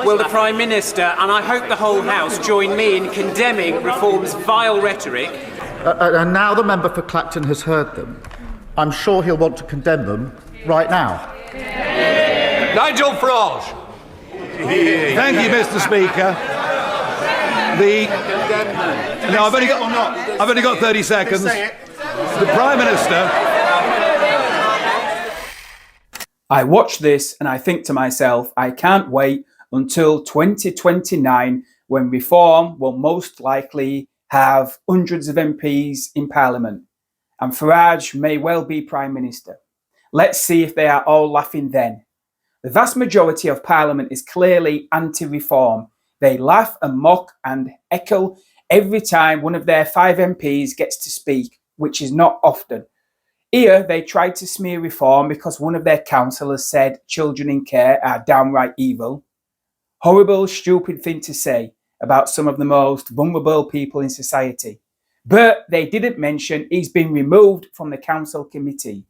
Will the Prime Minister, and I hope the whole House, join me in condemning Reform's vile rhetoric? And now the member for Clacton has heard them. I'm sure he'll want to condemn them right now. Nigel Farage. Thank you, Mr. Speaker. I've only got 30 seconds. The Prime Minister. I watch this and I think to myself, I can't wait until 2029 when Reform will most likely have hundreds of MPs in Parliament. And Farage may well be Prime Minister. Let's see if they are all laughing then. The vast majority of Parliament is clearly anti-reform. They laugh and mock and echo every time one of their 5 MPs gets to speak, which is not often. Here, they tried to smear reform because one of their councillors said children in care are downright evil. Horrible, stupid thing to say about some of the most vulnerable people in society. But they didn't mention he's been removed from the council committee.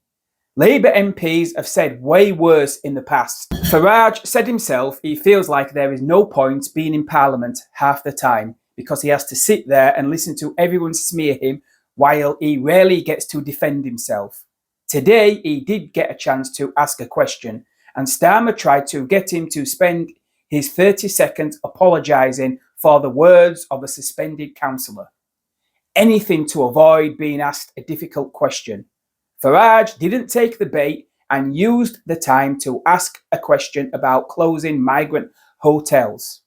Labour MPs have said way worse in the past. Farage said himself he feels like there is no point being in Parliament half the time because he has to sit there and listen to everyone smear him while he rarely gets to defend himself. Today, he did get a chance to ask a question, and Starmer tried to get him to spend his 30 seconds apologising for the words of a suspended councillor. Anything to avoid being asked a difficult question. Farage didn't take the bait and used the time to ask a question about closing migrant hotels.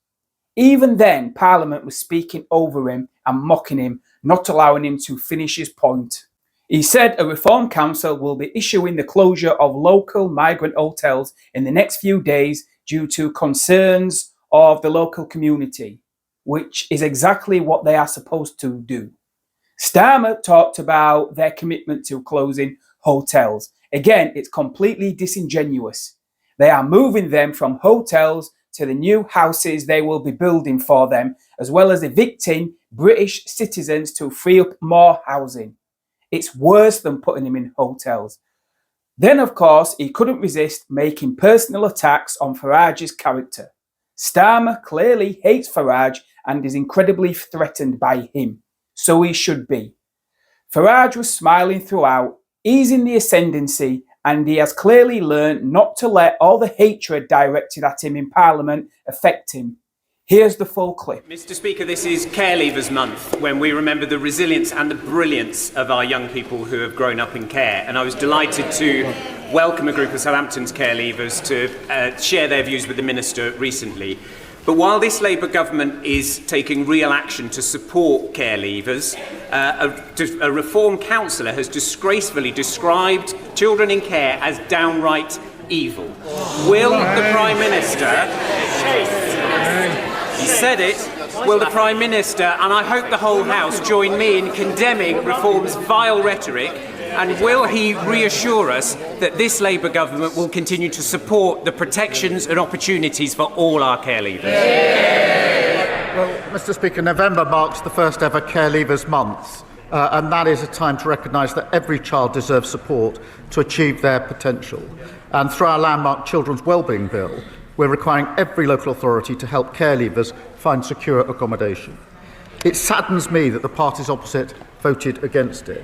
Even then, Parliament was speaking over him and mocking him, not allowing him to finish his point. He said a Reform Council will be issuing the closure of local migrant hotels in the next few days due to concerns of the local community, which is exactly what they are supposed to do. Starmer talked about their commitment to closing hotels. Again, it's completely disingenuous. They are moving them from hotels to the new houses they will be building for them, as well as evicting British citizens to free up more housing. It's worse than putting them in hotels. Then, of course, he couldn't resist making personal attacks on Farage's character. Starmer clearly hates Farage and is incredibly threatened by him. So he should be. Farage was smiling throughout, easing the ascendancy, and he has clearly learned not to let all the hatred directed at him in Parliament affect him. Here's the full clip. Mr. Speaker, this is Care Leavers Month, when we remember the resilience and the brilliance of our young people who have grown up in care. And I was delighted to welcome a group of Southampton's care leavers to share their views with the Minister recently. But while this Labour government is taking real action to support care leavers, a Reform councillor has disgracefully described children in care as downright evil. Will the Prime Minister... He said it. Will the Prime Minister, and I hope the whole House, join me in condemning Reform's vile rhetoric? And will he reassure us that this Labour government will continue to support the protections and opportunities for all our care leavers? Well, Mr. Speaker, November marks the first ever Care Leavers Month, and that is a time to recognise that every child deserves support to achieve their potential. And through our landmark Children's Wellbeing Bill, we're requiring every local authority to help care leavers find secure accommodation. It saddens me that the parties opposite voted against it.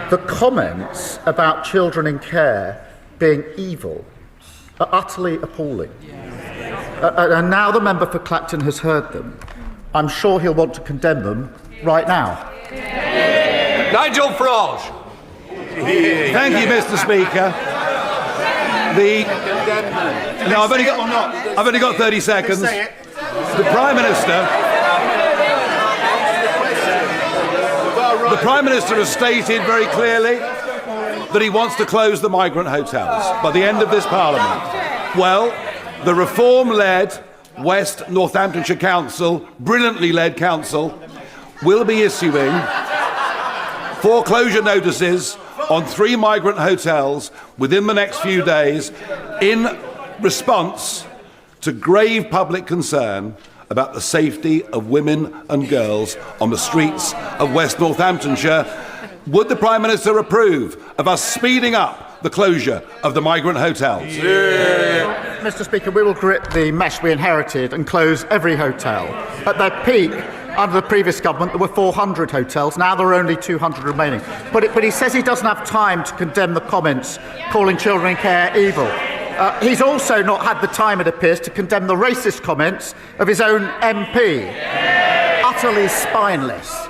The comments about children in care being evil are utterly appalling. And now the member for Clacton has heard them. I'm sure he'll want to condemn them right now. Nigel Farage. Thank you, Mr. Speaker. I've only got 30 seconds. The Prime Minister has stated very clearly that he wants to close the migrant hotels by the end of this Parliament. Well, the Reform-led West Northamptonshire Council, brilliantly led council, will be issuing foreclosure notices on 3 migrant hotels within the next few days in response to grave public concern about the safety of women and girls on the streets of West Northamptonshire. Would the Prime Minister approve of us speeding up the closure of the migrant hotels? Yeah. Mr. Speaker, we will grit the mesh we inherited and close every hotel. At their peak, under the previous government, there were 400 hotels. Now there are only 200 remaining. But he says he doesn't have time to condemn the comments calling children in care evil. He's also not had the time, it appears, to condemn the racist comments of his own MP. Utterly spineless.